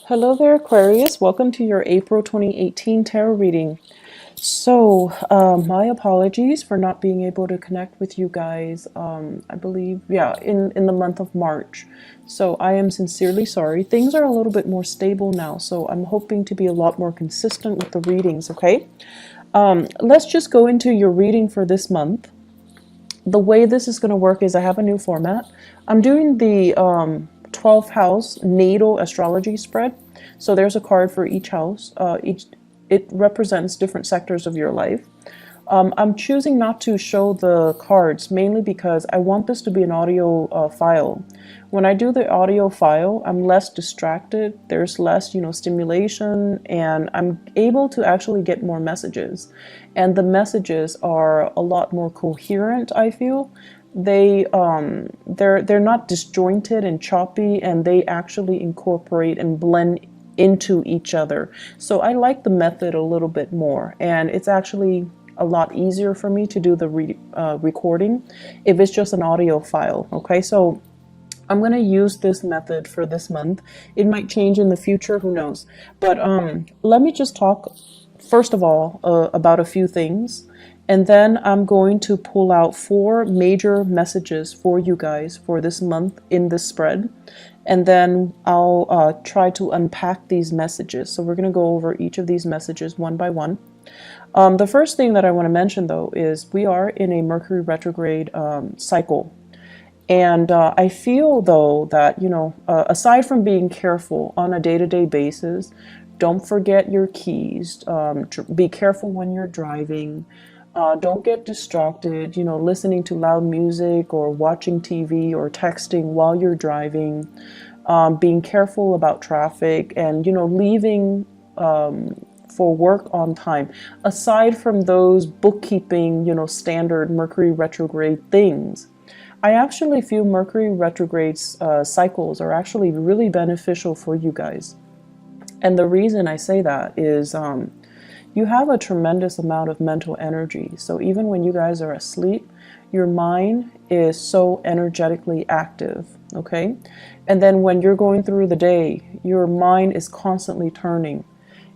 Hello there, Aquarius. Welcome to your April 2018 tarot reading. So, my apologies for not being able to connect with you guys, I believe, yeah, in the month of March. So I am sincerely sorry. Things are a little bit more stable now, so I'm hoping to be a lot more consistent with the readings, okay? Let's just go into your reading for this month. The way this is going to work is I have a new format. I'm doing the 12th house natal astrology spread. So there's a card for each house. It represents different sectors of your life. I'm choosing not to show the cards mainly because I want this to be an audio file. When I do the audio file, I'm less distracted. There's less, stimulation, and I'm able to actually get more messages. And the messages are a lot more coherent, I feel. They're not disjointed and choppy, and they actually incorporate and blend into each other. So I like the method a little bit more, and it's actually a lot easier for me to do the recording if it's just an audio file. Okay, so I'm going to use this method for this month. It might change in the future, who knows. But let me just talk first of all about a few things, and then I'm going to pull out 4 major messages for you guys for this month in this spread, and then I'll try to unpack these messages. So we're going to go over each of these messages one by one. The first thing that I want to mention, though, is we are in a Mercury retrograde cycle. And I feel, though, that, aside from being careful on a day-to-day basis, don't forget your keys. Be careful when you're driving. Don't get distracted, listening to loud music or watching TV or texting while you're driving. Being careful about traffic and, leaving for work on time. Aside from those bookkeeping, standard Mercury retrograde things, I actually feel Mercury retrograde cycles are actually really beneficial for you guys. And the reason I say that is you have a tremendous amount of mental energy. So even when you guys are asleep, your mind is so energetically active, okay? And then when you're going through the day, your mind is constantly turning.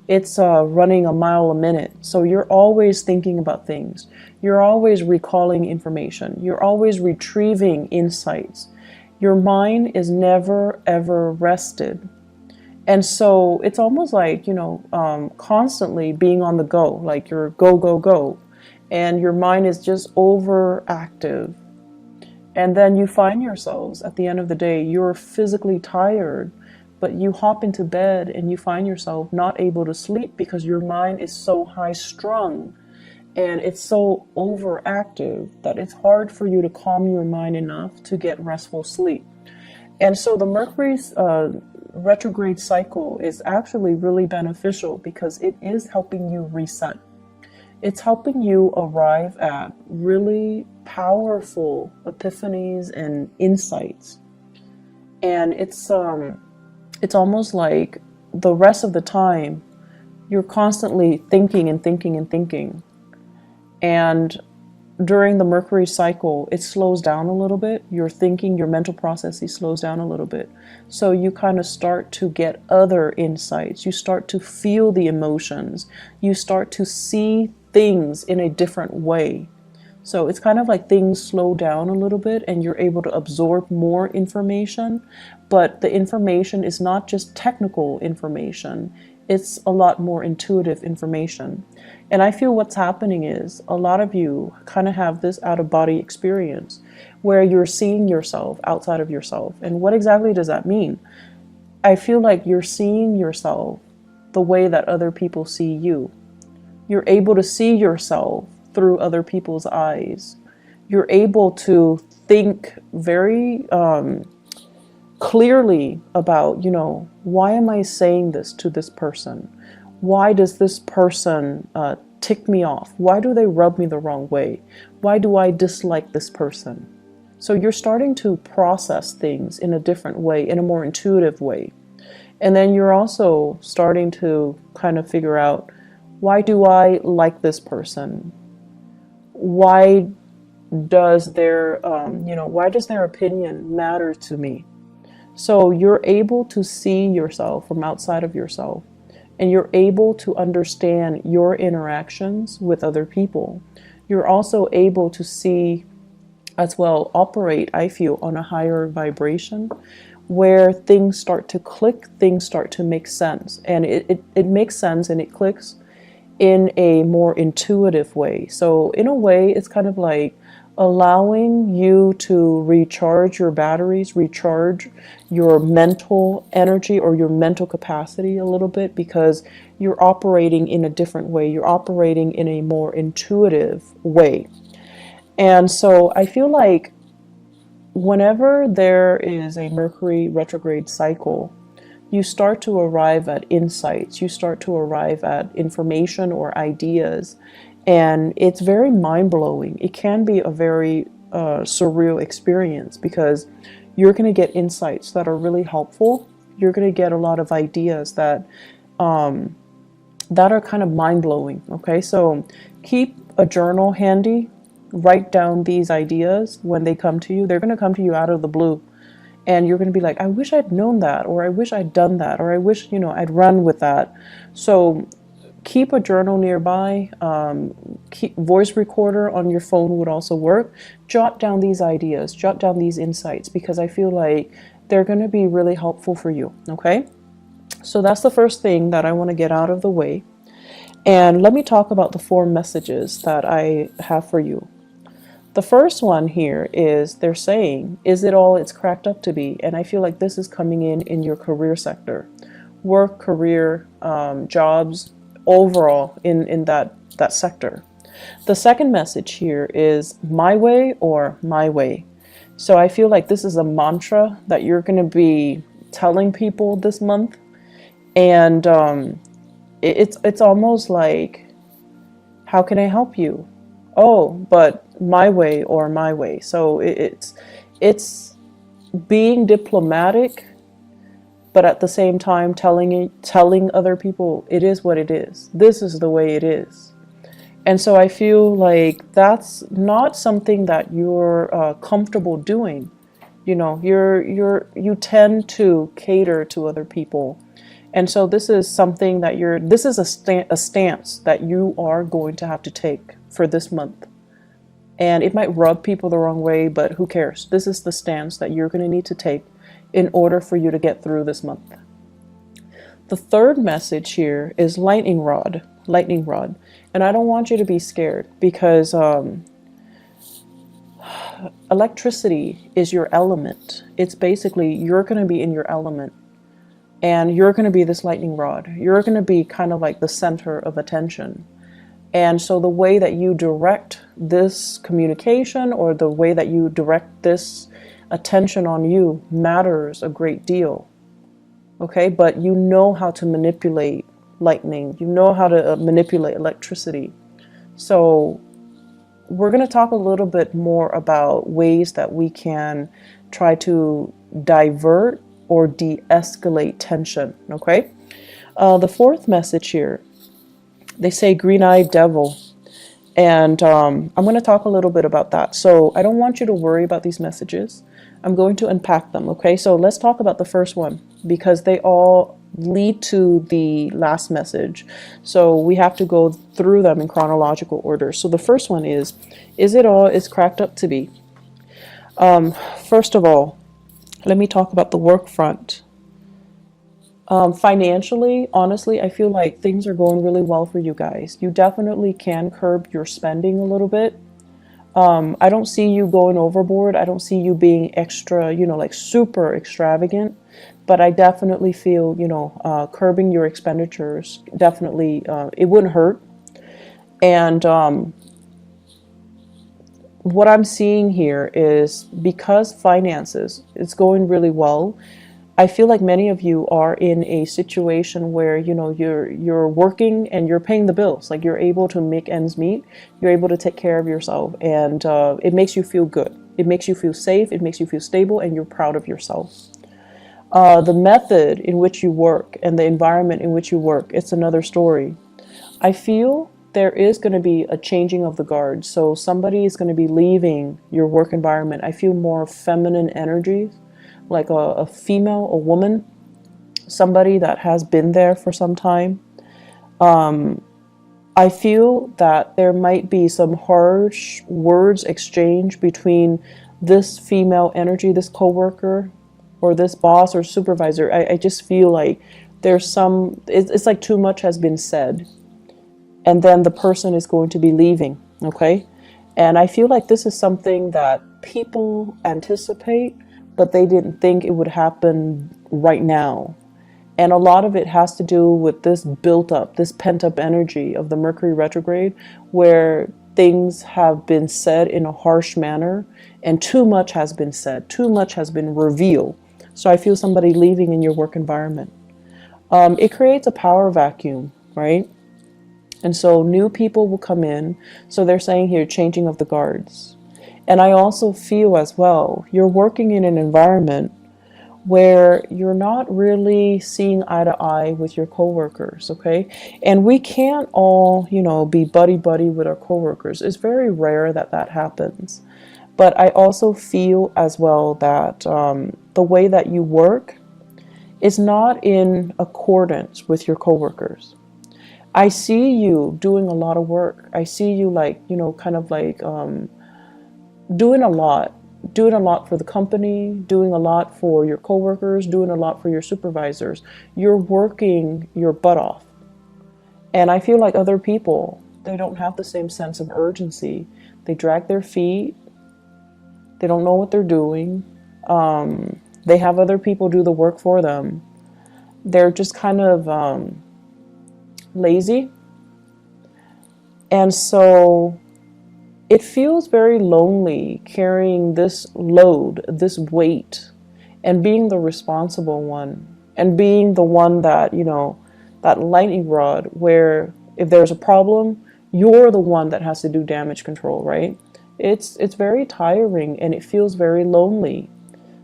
It's running a mile a minute. So you're always thinking about things. You're always recalling information. You're always retrieving insights. Your mind is never, ever rested. And so it's almost like, constantly being on the go, like you're go, go, go. And your mind is just overactive. And then you find yourselves at the end of the day, you're physically tired, but you hop into bed and you find yourself not able to sleep because your mind is so high strung and it's so overactive that it's hard for you to calm your mind enough to get restful sleep. And so the Mercury's retrograde cycle is actually really beneficial because it is helping you reset. It's helping you arrive at really powerful epiphanies and insights. And it's almost like the rest of the time you're constantly thinking and thinking and thinking. And during the Mercury cycle, it slows down a little bit. Your thinking, your mental processes slows down a little bit. So you kind of start to get other insights. You start to feel the emotions. You start to see things in a different way. So it's kind of like things slow down a little bit and you're able to absorb more information. But the information is not just technical information. It's a lot more intuitive information. And I feel what's happening is a lot of you kind of have this out-of-body experience where you're seeing yourself outside of yourself. And what exactly does that mean? I feel like you're seeing yourself the way that other people see you. You're able to see yourself through other people's eyes. You're able to think very clearly about, why am I saying this to this person? Why does this person tick me off? Why do they rub me the wrong way? Why do I dislike this person? So you're starting to process things in a different way, in a more intuitive way. And then you're also starting to kind of figure out, why do I like this person? Why does their, why does their opinion matter to me? So you're able to see yourself from outside of yourself, and you're able to understand your interactions with other people. You're also able to see as well, operate, I feel, on a higher vibration where things start to click, things start to make sense. And it makes sense and it clicks in a more intuitive way. So in a way, it's kind of like allowing you to recharge your batteries, recharge your mental energy or your mental capacity a little bit, because you're operating in a different way. You're operating in a more intuitive way. And so I feel like whenever there is a Mercury retrograde cycle, you start to arrive at insights, you start to arrive at information or ideas, and it's very mind-blowing. It can be a very surreal experience, because you're going to get insights that are really helpful. You're going to get a lot of ideas that are kind of mind-blowing. Okay, so keep a journal handy. Write down these ideas when they come to you. They're going to come to you out of the blue. And you're going to be like, I wish I'd known that, or I wish I'd done that, or I wish, I'd run with that. So keep a journal nearby. Keep voice recorder on your phone would also work. Jot down these ideas, jot down these insights, because I feel like they're going to be really helpful for you. Okay. So that's the first thing that I want to get out of the way. And let me talk about the 4 messages that I have for you. The first one here is they're saying, is it all it's cracked up to be? And I feel like this is coming in your career sector, work, career, jobs, overall in that sector. The second message here is my way or my way. So I feel like this is a mantra that you're going to be telling people this month. And it's almost like, how can I help you? Oh, but my way or my way. So it's being diplomatic, but at the same time telling other people it is what it is. This is the way it is. And so I feel like that's not something that you're comfortable doing. You tend to cater to other people. And so this is something that this is a stance that you are going to have to take for this month. And it might rub people the wrong way, but who cares? This is the stance that you're going to need to take in order for you to get through this month. The third message here is lightning rod. And I don't want you to be scared, because electricity is your element. It's basically, you're going to be in your element. And you're going to be this lightning rod. You're going to be kind of like the center of attention. And so the way that you direct this communication, or the way that you direct this attention on you, matters a great deal. Okay, but you know how to manipulate lightning. You know how to manipulate electricity. So we're going to talk a little bit more about ways that we can try to divert or de-escalate tension. Okay, the fourth message here, they say green-eyed devil, and I'm going to talk a little bit about that. So I don't want you to worry about these messages. I'm going to unpack them. Okay, so let's talk about the first one, because they all lead to the last message. So we have to go through them in chronological order. So the first one is it all it's cracked up to be? First of all, let me talk about the work front. Financially, honestly, I feel like things are going really well for you guys. You definitely can curb your spending a little bit. I don't see you going overboard. I don't see you being extra, like super extravagant. But I definitely feel, curbing your expenditures, definitely, it wouldn't hurt. And what I'm seeing here is, because finances, it's going really well, I feel like many of you are in a situation where, you're working and you're paying the bills. Like, you're able to make ends meet. You're able to take care of yourself, and it makes you feel good. It makes you feel safe. It makes you feel stable, and you're proud of yourself. The method in which you work and the environment in which you work, it's another story. I feel there is going to be a changing of the guard. So somebody is going to be leaving your work environment. I feel more feminine energies, like a female, a woman, somebody that has been there for some time. I feel that there might be some harsh words exchanged between this female energy, this coworker, or this boss or supervisor. I just feel like there's it's like too much has been said, and then the person is going to be leaving, okay? And I feel like this is something that people anticipate, but they didn't think it would happen right now. And a lot of it has to do with this built up, this pent up energy of the Mercury retrograde, where things have been said in a harsh manner and too much has been said, too much has been revealed. So I feel somebody leaving in your work environment. It creates a power vacuum, right? And so new people will come in. So they're saying here, changing of the guards. And I also feel as well, you're working in an environment where you're not really seeing eye to eye with your coworkers, okay? And we can't all, be buddy-buddy with our coworkers. It's very rare that that happens. But I also feel as well that the way that you work is not in accordance with your coworkers. I see you doing a lot of work. I see you doing a lot for the company, doing a lot for your coworkers, doing a lot for your supervisors. You're working your butt off. And I feel like other people, they don't have the same sense of urgency. They drag their feet. They don't know what they're doing. They have other people do the work for them. They're just kind of lazy. And so it feels very lonely carrying this load, this weight, and being the responsible one, and being the one that, that lightning rod where if there's a problem, you're the one that has to do damage control, right? It's very tiring and it feels very lonely,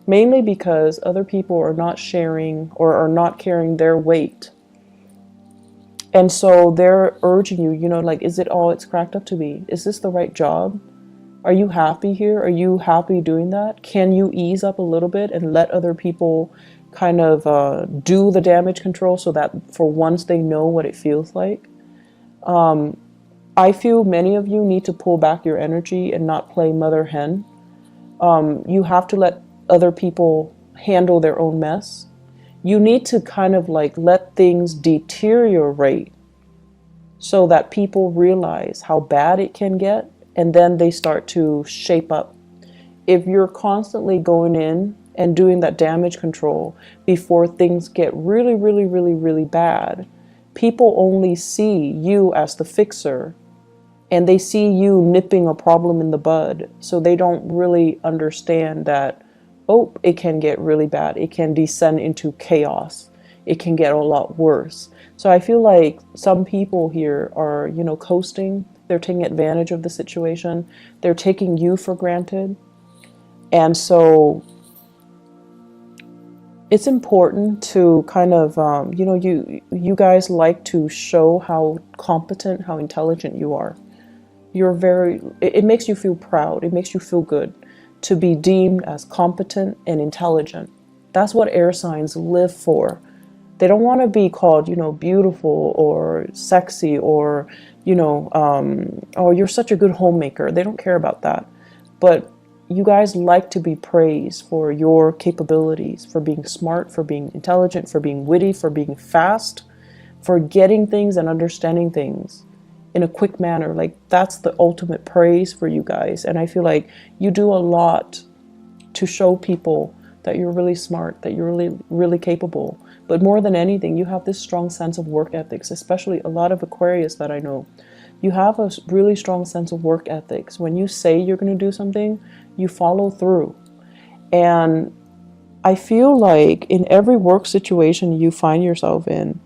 mainly because other people are not sharing or are not carrying their weight. And so they're urging you, is it all it's cracked up to be? Is this the right job? Are you happy here? Are you happy doing that? Can you ease up a little bit and let other people kind of do the damage control so that for once they know what it feels like? I feel many of you need to pull back your energy and not play mother hen. You have to let other people handle their own mess. You need to kind of let things deteriorate so that people realize how bad it can get, and then they start to shape up. If you're constantly going in and doing that damage control before things get really, really, really, really bad, people only see you as the fixer, and they see you nipping a problem in the bud, so they don't really understand that, oh, it can get really bad. It can descend into chaos. It can get a lot worse. So I feel like some people here are, coasting. They're taking advantage of the situation. They're taking you for granted. And so it's important to kind of, you guys like to show how competent, how intelligent you are. It makes you feel proud. It makes you feel good to be deemed as competent and intelligent. That's what air signs live for. They don't want to be called, beautiful or sexy or, oh, you're such a good homemaker. They don't care about that. But you guys like to be praised for your capabilities, for being smart, for being intelligent, for being witty, for being fast, for getting things and understanding things in a quick manner. That's the ultimate praise for you guys. And I feel like you do a lot to show people that you're really smart, that you're really, really capable. But more than anything, you have this strong sense of work ethics, especially a lot of Aquarius that I know. You have a really strong sense of work ethics. When you say you're going to do something, you follow through. And I feel like in every work situation you find yourself in,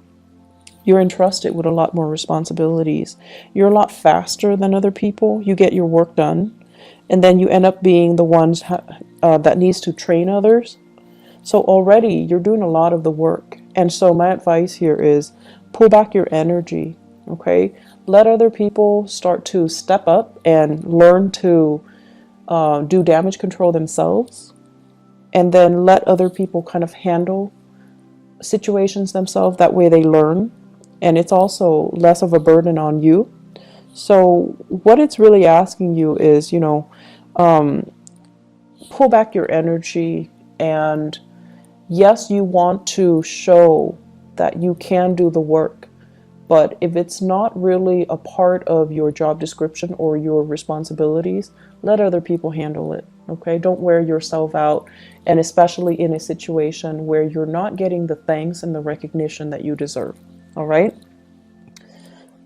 you're entrusted with a lot more responsibilities. You're a lot faster than other people. You get your work done. And then you end up being the ones that needs to train others. So already you're doing a lot of the work. And so my advice here is pull back your energy, okay? Let other people start to step up and learn to do damage control themselves. and then let other people kind of handle situations themselves. That way they learn, and it's also less of a burden on you. So what it's really asking you is, pull back your energy, and yes, you want to show that you can do the work, but if it's not really a part of your job description or your responsibilities, let other people handle it. Okay? Don't wear yourself out, and especially in a situation where you're not getting the thanks and the recognition that you deserve. All right?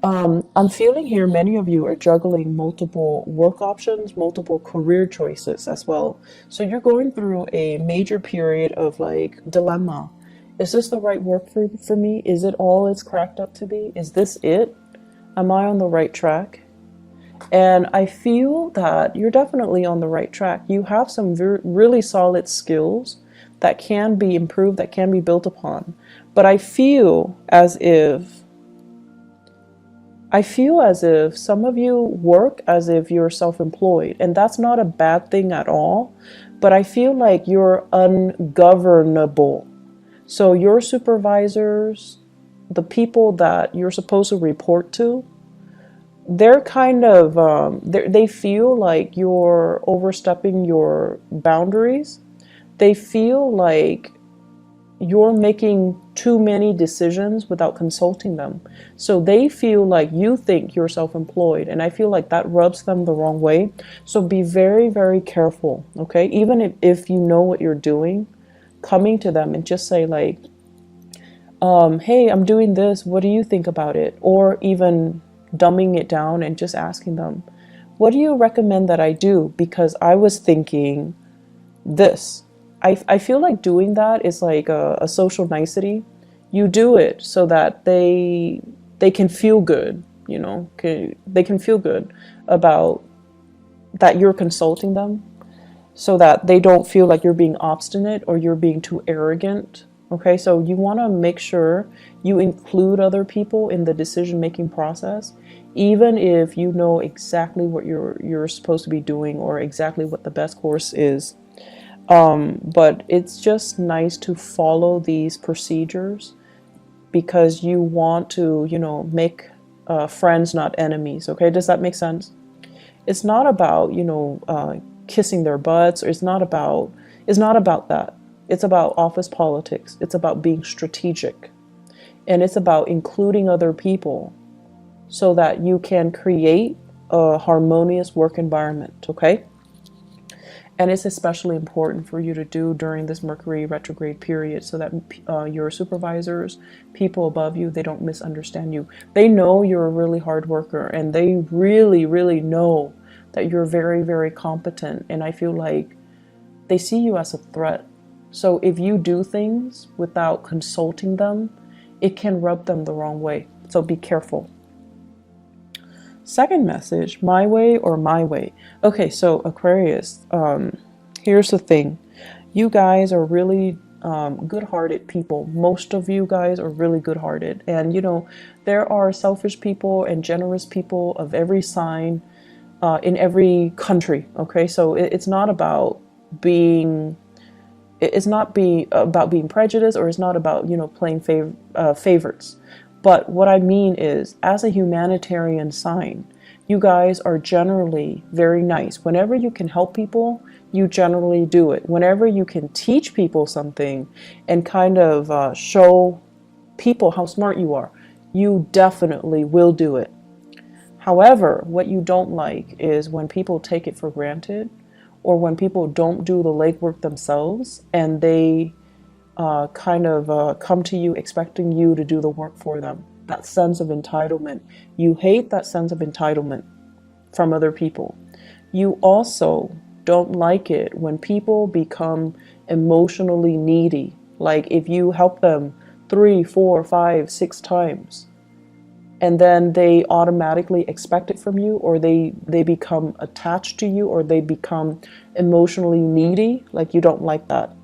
I'm feeling here many of you are juggling multiple work options, multiple career choices as well. So you're going through a major period of like dilemma. Is this the right work for me? Is it all it's cracked up to be? Is this it? Am I on the right track? And I feel that you're definitely on the right track. You have some really solid skills that can be improved, that can be built upon. But I feel as if some of you work as if you're self-employed, and that's not a bad thing at all, but I feel like you're ungovernable. So your supervisors, the people that you're supposed to report to, they're kind of, they feel like you're overstepping your boundaries. They feel like you're making too many decisions without consulting them. So they feel like you think you're self-employed, and I feel like that rubs them the wrong way. So be very, very careful, okay? Even if you know what you're doing, coming to them and just say like, hey, I'm doing this, what do you think about it? Or even dumbing it down and just asking them, what do you recommend that I do? Because I was thinking this. I feel like doing that is like a social nicety. You do it so that they can feel good, they can feel good about that you're consulting them, so that they don't feel like you're being obstinate or you're being too arrogant. Okay, so you want to make sure you include other people in the decision-making process, even if you know exactly what you're supposed to be doing or exactly what the best course is. But it's just nice to follow these procedures because you want to, make friends, not enemies. Okay, does that make sense? It's not about, kissing their butts, or it's not about that. It's about office politics. It's about being strategic, and it's about including other people so that you can create a harmonious work environment. Okay. And it's especially important for you to do during this Mercury retrograde period so that your supervisors, people above you, they don't misunderstand you. They know you're a really hard worker, and they really, really know that you're very, very competent. And I feel like they see you as a threat. So if you do things without consulting them, it can rub them the wrong way. So be careful. Second message, my way or my way. Okay, so Aquarius, here's the thing. You guys are really good-hearted people. Most of you guys are really good-hearted. And, there are selfish people and generous people of every sign in every country. Okay, so it's not about being about being prejudiced, or it's not about, playing favorites. But what I mean is, as a humanitarian sign, you guys are generally very nice. Whenever you can help people, you generally do it. Whenever you can teach people something and kind of show people how smart you are, you definitely will do it. However, what you don't like is when people take it for granted, or when people don't do the legwork themselves and they come to you expecting you to do the work for them. That sense of entitlement. You hate that sense of entitlement from other people. You also don't like it when people become emotionally needy. Like if you help them 3, 4, 5, 6 times, and then they automatically expect it from you, or they become attached to you, or they become emotionally needy. Like you don't like that.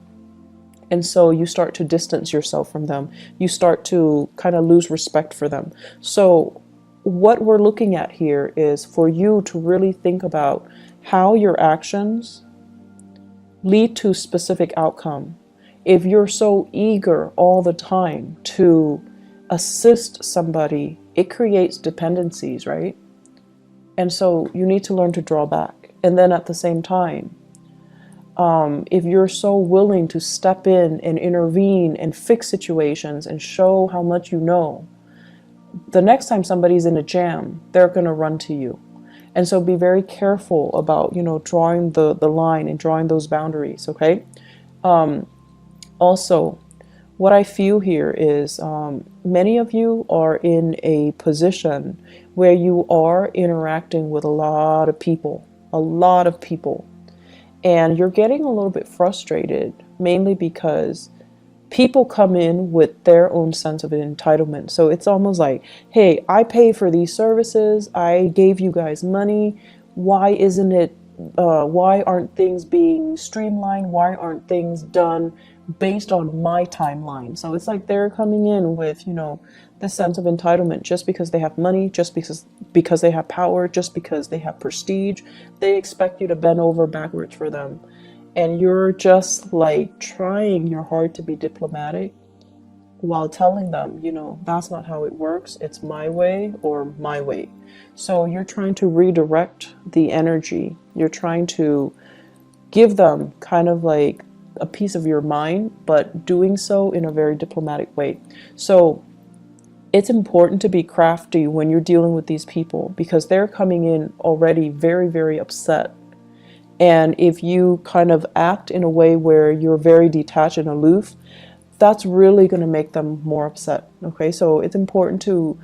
And so you start to distance yourself from them. You start to kind of lose respect for them. So what we're looking at here is for you to really think about how your actions lead to specific outcome. If you're so eager all the time to assist somebody, it creates dependencies, right? And so you need to learn to draw back. And then at the same time, if you're so willing to step in and intervene and fix situations and show how much you know, the next time somebody's in a jam, they're going to run to you. And so be very careful about, drawing the line and drawing those boundaries, okay? Also, what I feel here is many of you are in a position where you are interacting with a lot of people, and you're getting a little bit frustrated, mainly because people come in with their own sense of entitlement. So it's almost like, hey, I pay for these services, I gave you guys money, why isn't it, why aren't things being streamlined? Why aren't things done based on my timeline? So it's like they're coming in with, the sense of entitlement just because they have money, just because they have power, just because they have prestige. They expect you to bend over backwards for them. And you're just like trying your hard to be diplomatic while telling them, that's not how it works. It's my way or my way. So you're trying to redirect the energy. You're trying to give them kind of like a piece of your mind, but doing so in a very diplomatic way. So it's important to be crafty when you're dealing with these people, because they're coming in already very, very upset. And if you kind of act in a way where you're very detached and aloof, that's really going to make them more upset. Okay, so it's important to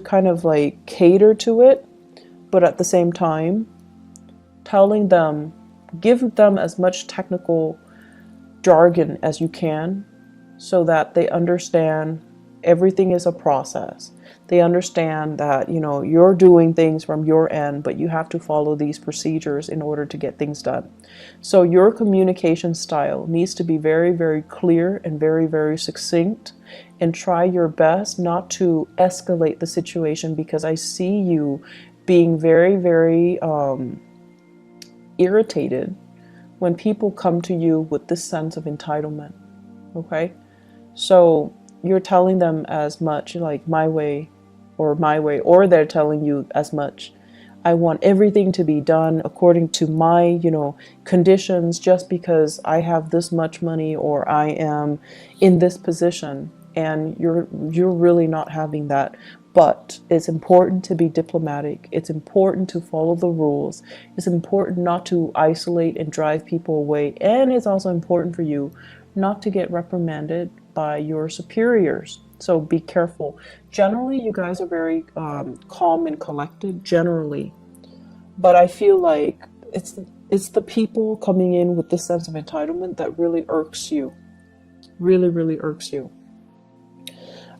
kind of like cater to it, but at the same time, telling them, give them as much technical jargon as you can, so that they understand everything is a process. They understand that, you're doing things from your end, but you have to follow these procedures in order to get things done. So your communication style needs to be very, very clear and very, very succinct, and try your best not to escalate the situation, because I see you being very, very irritated when people come to you with this sense of entitlement. Okay? So you're telling them as much like my way, or they're telling you as much, I want everything to be done according to my, conditions, just because I have this much money or I am in this position. And you're really not having that. But it's important to be diplomatic. It's important to follow the rules. It's important not to isolate and drive people away. And it's also important for you not to get reprimanded by your superiors. So be careful. Generally, you guys are very calm and collected, generally. But I feel like it's the people coming in with this sense of entitlement that really irks you. Really, really irks you.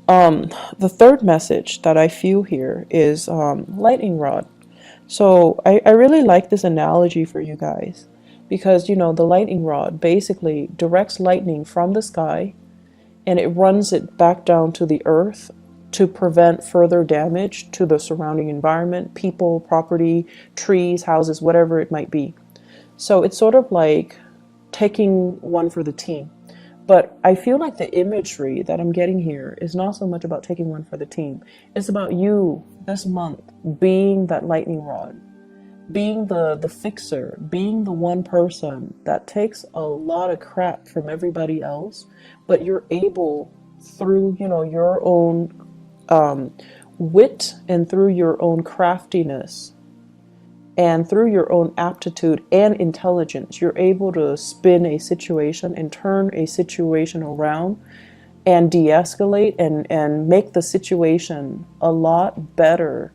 The third message that I feel here is lightning rod. So I really like this analogy for you guys, because the lightning rod basically directs lightning from the sky, and it runs it back down to the earth to prevent further damage to the surrounding environment, people, property, trees, houses, whatever it might be. So it's sort of like taking one for the team. But I feel like the imagery that I'm getting here is not so much about taking one for the team. It's about you this month being that lightning rod, being the fixer, being the one person that takes a lot of crap from everybody else, but you're able, through your own wit and through your own craftiness and through your own aptitude and intelligence, you're able to spin a situation and turn a situation around and de-escalate and make the situation a lot better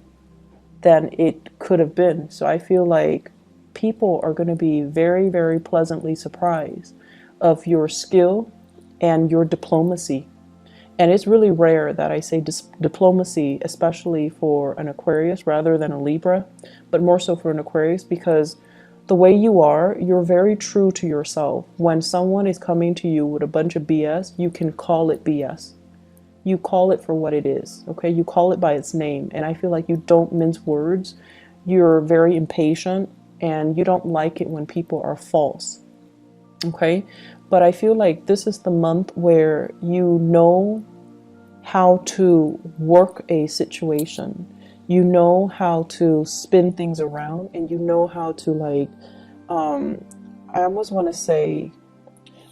than it could have been. So I feel like people are going to be very, very pleasantly surprised of your skill and your diplomacy. And it's really rare that I say diplomacy, especially for an Aquarius rather than a Libra, but more so for an Aquarius, because the way you are, you're very true to yourself. When someone is coming to you with a bunch of BS, you can call it BS. You call it for what it is, okay? You call it by its name. And I feel like you don't mince words. You're very impatient, and you don't like it when people are false. Okay. But I feel like this is the month where you know how to work a situation. You know how to spin things around, and you know how to like, I almost want to say,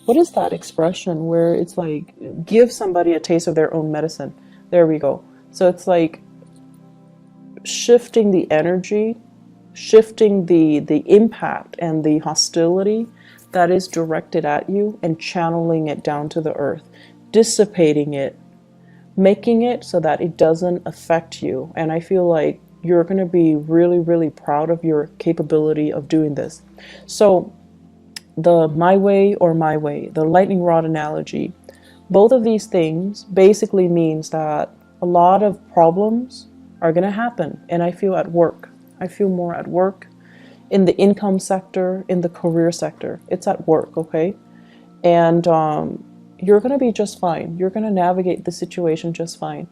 what is that expression where it's like, give somebody a taste of their own medicine? There we go. So it's like shifting the energy, shifting the impact and the hostility that is directed at you, and channeling it down to the earth, dissipating it, making it so that it doesn't affect you. And I feel like you're going to be really, really proud of your capability of doing this. So the my way or my way, the lightning rod analogy, both of these things basically means that a lot of problems are going to happen. And I feel at work. I feel more at work, in the income sector, in the career sector. It's at work, okay? And you're going to be just fine. You're going to navigate the situation just fine.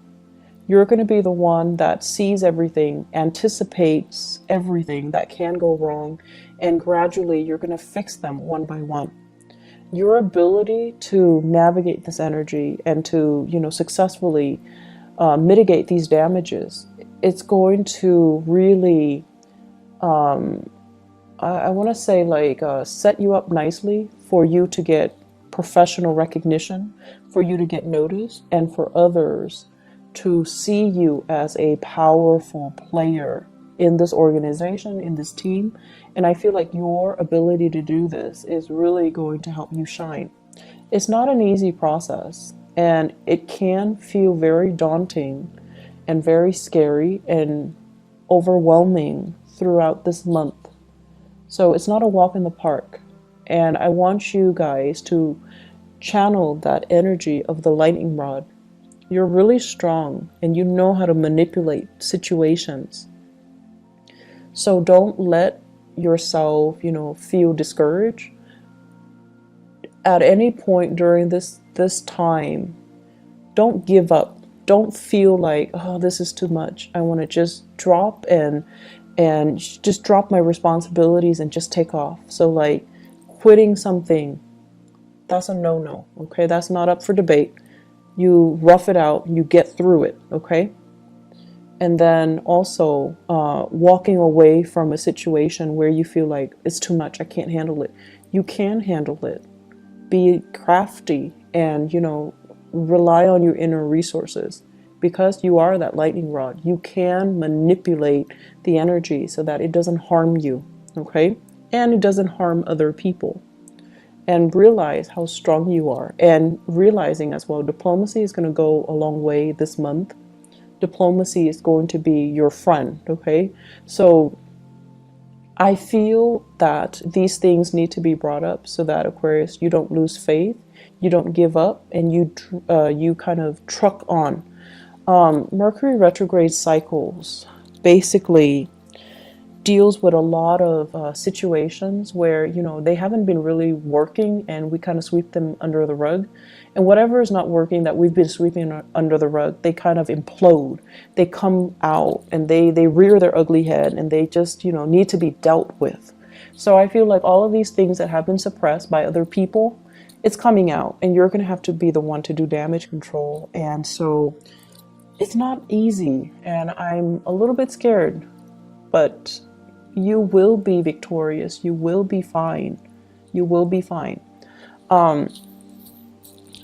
You're going to be the one that sees everything, anticipates everything that can go wrong, and gradually you're going to fix them one by one. Your ability to navigate this energy and to, successfully mitigate these damages, it's going to really, I want to say, like, set you up nicely for you to get professional recognition, for you to get noticed, and for others to see you as a powerful player in this organization, in this team. And I feel like your ability to do this is really going to help you shine. It's not an easy process, and it can feel very daunting and very scary and overwhelming throughout this month. So it's not a walk in the park. And I want you guys to channel that energy of the lightning rod. You're really strong and you know how to manipulate situations. So don't let yourself, feel discouraged at any point during this time. Don't give up. Don't feel like, oh, this is too much. I want to just drop and just drop my responsibilities and just take off. So like quitting something, that's a no-no, okay? That's not up for debate. You rough it out, you get through it, okay? And then also walking away from a situation where you feel like it's too much, I can't handle it. You can handle it. Be crafty and, rely on your inner resources. Because you are that lightning rod, you can manipulate the energy so that it doesn't harm you, okay? And it doesn't harm other people. And realize how strong you are. And realizing as well, diplomacy is going to go a long way this month. Diplomacy is going to be your friend, okay? So I feel that these things need to be brought up so that, Aquarius, you don't lose faith, you don't give up, and you kind of truck on. Mercury retrograde cycles basically deals with a lot of situations where, they haven't been really working, and we kind of sweep them under the rug. And whatever is not working that we've been sweeping under the rug, they kind of implode. They come out and they rear their ugly head, and they just, need to be dealt with. So I feel like all of these things that have been suppressed by other people, it's coming out, and you're going to have to be the one to do damage control. And so it's not easy, and I'm a little bit scared, but you will be victorious. You will be fine. You will be fine.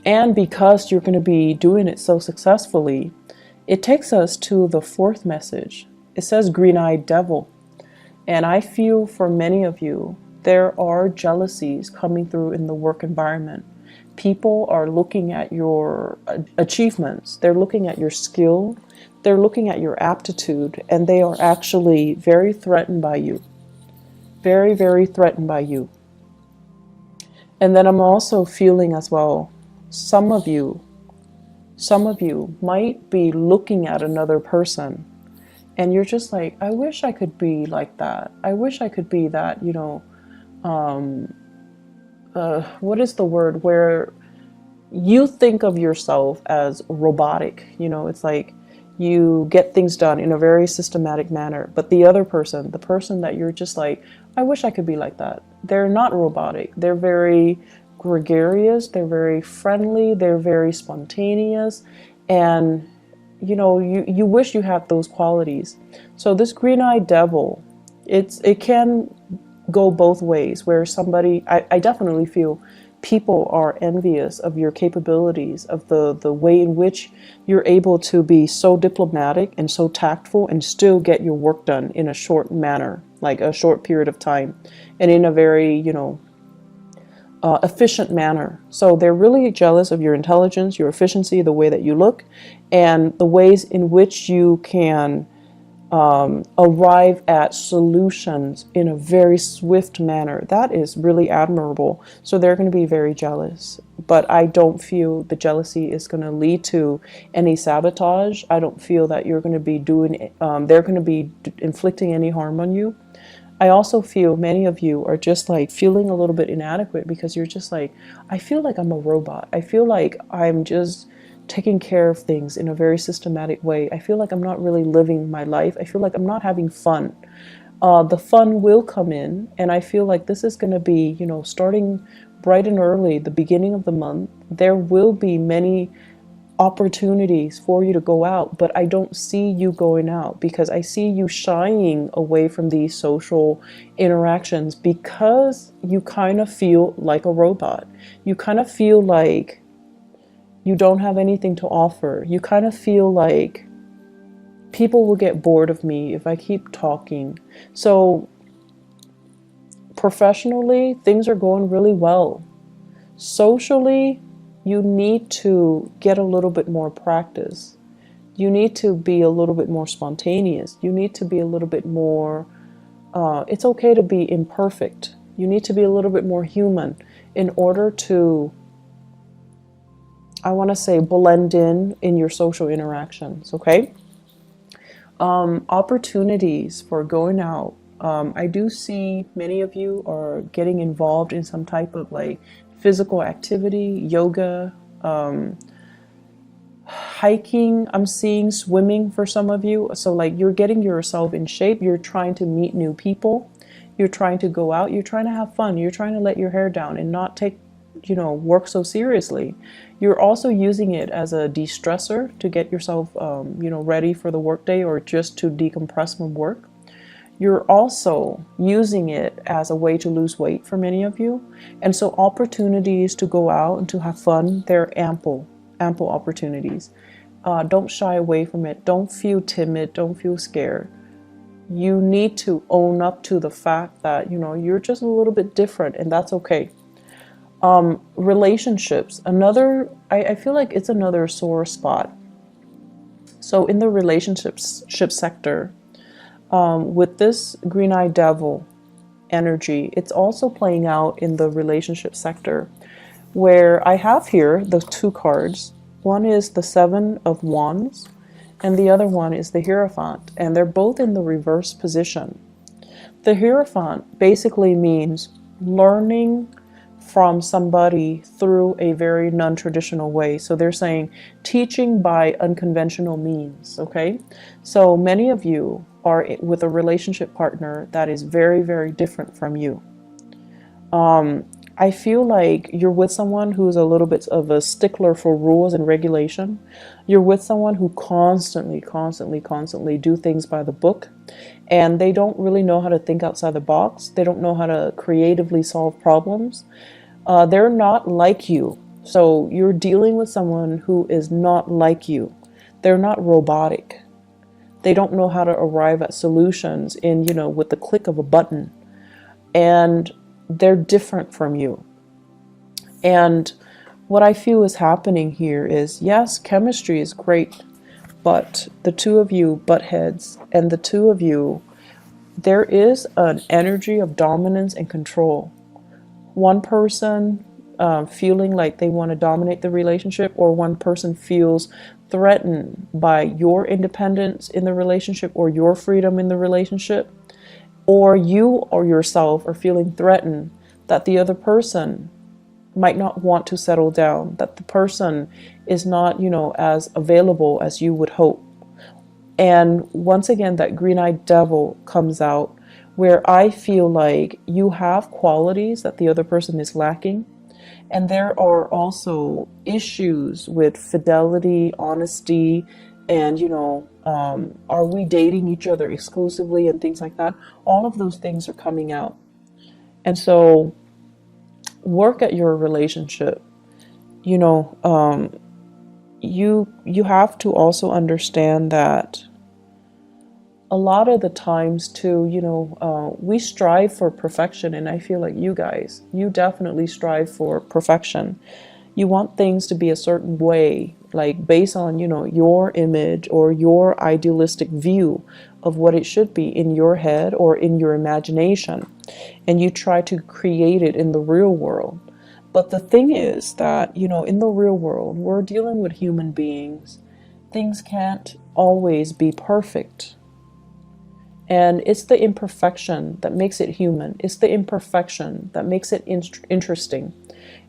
And because you're going to be doing it so successfully, it takes us to the fourth message. It says green-eyed devil. And I feel for many of you, there are jealousies coming through in the work environment. People are looking at your achievements. They're looking at your skill. They're looking at your aptitude, and they are actually very threatened by you. Very, very threatened by you. And then I'm also feeling as well, some of you might be looking at another person, and you're just like, I wish I could be like that. I wish I could be that, what is the word, where you think of yourself as robotic. It's like You get things done in a very systematic manner. But the other person, the person that you're just like, I wish I could be like that. They're not robotic. They're very gregarious. They're very friendly. They're very spontaneous. And, you know, you wish you had those qualities. So this green-eyed devil, it can go both ways, where somebody, I definitely feel people are envious of your capabilities, of the way in which you're able to be so diplomatic and so tactful and still get your work done in a short manner, like a short period of time, and in a very, you know, efficient manner. So they're really jealous of your intelligence, your efficiency, the way that you look, and the ways in which you can arrive at solutions in a very swift manner. That is really admirable. So they're going to be very jealous, but I don't feel the jealousy is going to lead to any sabotage. I don't feel that you're going to be doing, they're going to be inflicting any harm on you. I also feel many of you are just like feeling a little bit inadequate, because you're just like, I feel like I'm a robot. I feel like I'm just taking care of things in a very systematic way. I feel like I'm not really living my life. I feel like I'm not having fun. The fun will come in, and I feel like this is going to be, you know, starting bright and early, the beginning of the month. There will be many opportunities for you to go out, but I don't see you going out, because I see you shying away from these social interactions, because you kind of feel like a robot. You kind of feel like you don't have anything to offer. You kind of feel like people will get bored of me if I keep talking. So professionally, things are going really well. Socially, you need to get a little bit more practice. You need to be a little bit more spontaneous. You need to be a little bit more, it's okay to be imperfect. You need to be a little bit more human in order to, I want to say, blend in your social interactions, okay? Opportunities for going out. I do see many of you are getting involved in some type of like physical activity, yoga, hiking. I'm seeing swimming for some of you. So like you're getting yourself in shape. You're trying to meet new people. You're trying to go out. You're trying to have fun. You're trying to let your hair down and not take, you know, work so seriously. You're also using it as a de-stressor to get yourself, you know, ready for the workday, or just to decompress from work. You're also using it as a way to lose weight for many of you. And so opportunities to go out and to have fun, they're ample opportunities. Don't shy away from it. Don't feel timid. Don't feel scared. You need to own up to the fact that, you know, you're just a little bit different, and that's okay. Relationships, I feel like it's another sore spot. So in the relationship sector, with this green-eyed devil energy, it's also playing out in the relationship sector, where I have here the two cards. One is the Seven of Wands, and the other one is the Hierophant, and they're both in the reverse position. The Hierophant basically means learning from somebody through a very non-traditional way. So they're saying teaching by unconventional means, okay? So many of you are with a relationship partner that is very, very different from you. I feel like you're with someone who's a little bit of a stickler for rules and regulation. You're with someone who constantly do things by the book, and they don't really know how to think outside the box. They don't know how to creatively solve problems. They're not like you. So you're dealing with someone who is not like you. They're not robotic. They don't know how to arrive at solutions in, you know, with the click of a button. And they're different from you. And what I feel is happening here is, yes, chemistry is great, but the two of you butt heads, and the two of you, there is an energy of dominance and control. One person feeling like they want to dominate the relationship, or one person feels threatened by your independence in the relationship or your freedom in the relationship, or you or yourself are feeling threatened that the other person might not want to settle down, that the person is not, you know, as available as you would hope, And once again, that green-eyed devil comes out, where I feel like you have qualities that the other person is lacking. And there are also issues with fidelity, honesty, and, are we dating each other exclusively and things like that? All of those things are coming out. And so work at your relationship. You know, you have to also understand that a lot of the times too, we strive for perfection, and I feel like you definitely strive for perfection. You want things to be a certain way, like based on, your image or your idealistic view of what it should be in your head or in your imagination, and you try to create it in the real world. But the thing is that, in the real world, we're dealing with human beings. Things can't always be perfect. And it's the imperfection that makes it human. It's the imperfection that makes it interesting.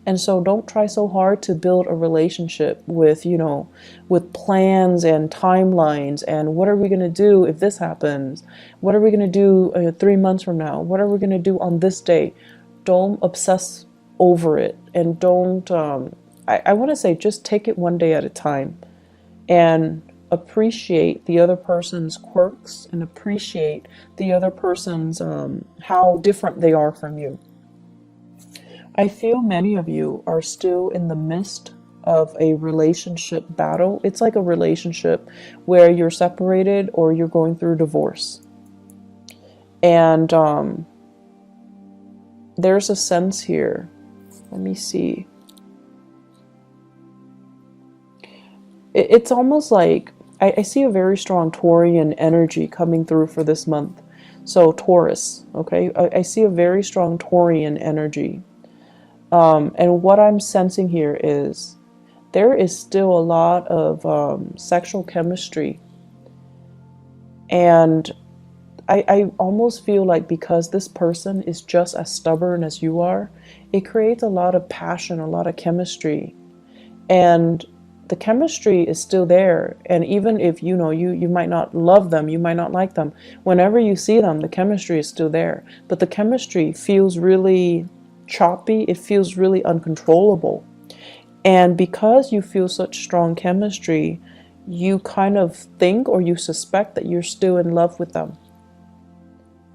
And so don't try so hard to build a relationship with, with plans and timelines and what are we going to do if this happens? What are we going to do 3 months from now? What are we going to do on this day? Don't obsess over it, and don't, I want to say, just take it one day at a time and appreciate the other person's quirks and appreciate the other person's, how different they are from you. I feel many of you are still in the midst of a relationship battle. It's like a relationship where you're separated or you're going through divorce. And there's a sense here. Let me see. It's almost like I see a very strong Taurian energy coming through for this month. So Taurus, okay? I see a very strong Taurian energy. And what I'm sensing here is there is still a lot of sexual chemistry. And I almost feel like because this person is just as stubborn as you are, it creates a lot of passion, a lot of chemistry. And the chemistry is still there. And even if, you might not love them, you might not like them, whenever you see them, the chemistry is still there. But the chemistry feels really choppy. It feels really uncontrollable. And because you feel such strong chemistry, you kind of think or you suspect that you're still in love with them.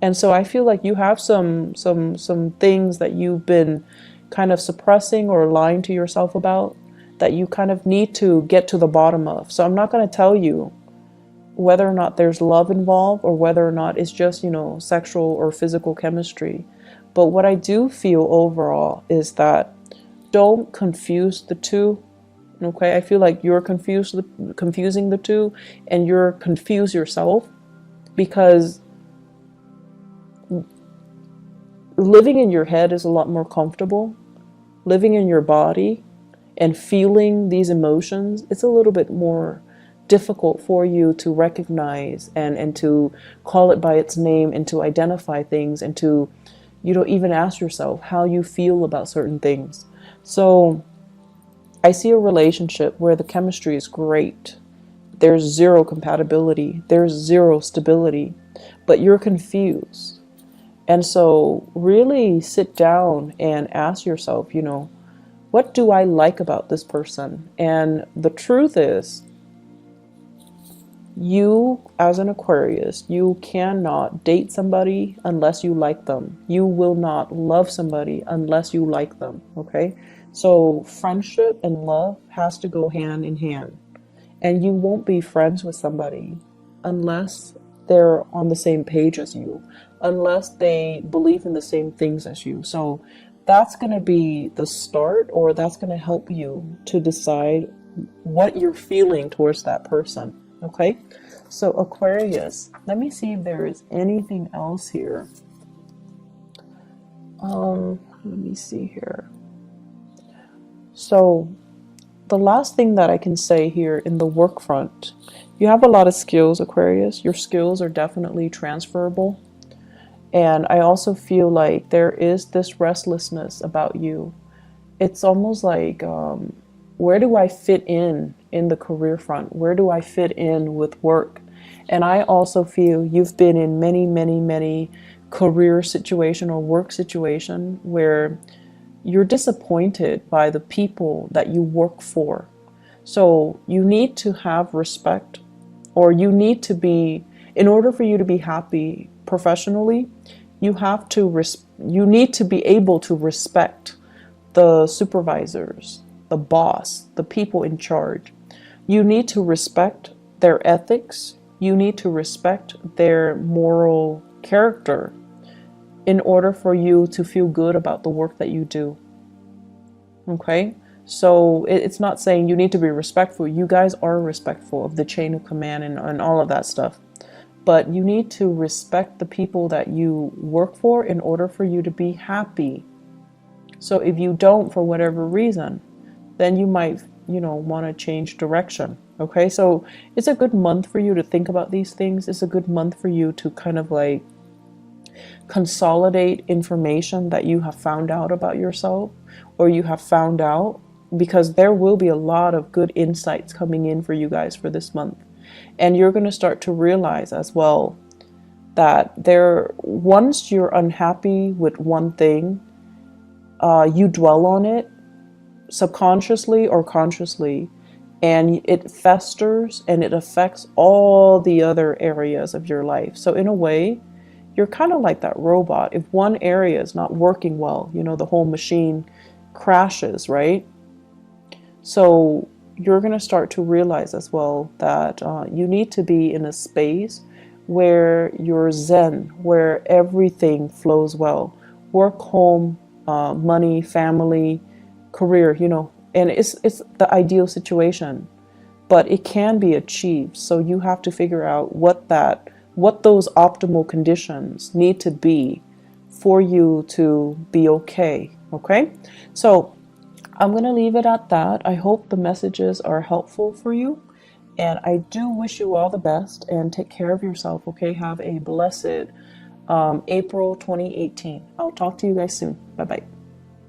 And so I feel like you have some things that you've been kind of suppressing or lying to yourself about that you kind of need to get to the bottom of. So I'm not going to tell you whether or not there's love involved or whether or not it's just, sexual or physical chemistry. But what I do feel overall is that don't confuse the two. Okay, I feel like you're confusing the two, and you're confused yourself, because living in your head is a lot more comfortable. Living in your body and feeling these emotions, it's a little bit more difficult for you to recognize and to call it by its name and to identify things and to, even ask yourself how you feel about certain things. So I see a relationship where the chemistry is great. There's zero compatibility. There's zero stability, but you're confused. And so really sit down and ask yourself, what do I like about this person? And the truth is, you as an Aquarius, you cannot date somebody unless you like them. You will not love somebody unless you like them, okay? So friendship and love has to go hand in hand. And you won't be friends with somebody unless they're on the same page as you, unless they believe in the same things as you. So that's going to be the start, or that's going to help you to decide what you're feeling towards that person. Okay, so Aquarius, let me see if there is anything else here. Let me see here. So the last thing that I can say here in the work front, you have a lot of skills, Aquarius. Your skills are definitely transferable. And I also feel like there is this restlessness about you. It's almost like, where do I fit in the career front? Where do I fit in with work? And I also feel you've been in many career situation or work situation where you're disappointed by the people that you work for. So you need to have respect, or you need to be, in order for you to be happy professionally, you need to be able to respect the supervisors, the boss, the people in charge. You need to respect their ethics. You need to respect their moral character in order for you to feel good about the work that you do. Okay? So it's not saying you need to be respectful. You guys are respectful of the chain of command and all of that stuff. But you need to respect the people that you work for in order for you to be happy. So if you don't, for whatever reason, then you might, want to change direction. Okay? So it's a good month for you to think about these things. It's a good month for you to kind of like consolidate information that you have found out about yourself, or you have found out, because there will be a lot of good insights coming in for you guys for this month. And you're going to start to realize as well that once you're unhappy with one thing, you dwell on it subconsciously or consciously, and it festers and it affects all the other areas of your life. So in a way, you're kind of like that robot. If one area is not working well, the whole machine crashes, right? So you're going to start to realize as well that you need to be in a space where you're zen, where everything flows well. Work, home, money, family, career, and it's the ideal situation, but it can be achieved. So you have to figure out what those optimal conditions need to be for you to be okay. Okay? So I'm going to leave it at that. I hope the messages are helpful for you. And I do wish you all the best, and take care of yourself. Okay? Have a blessed April 2018. I'll talk to you guys soon. Bye-bye.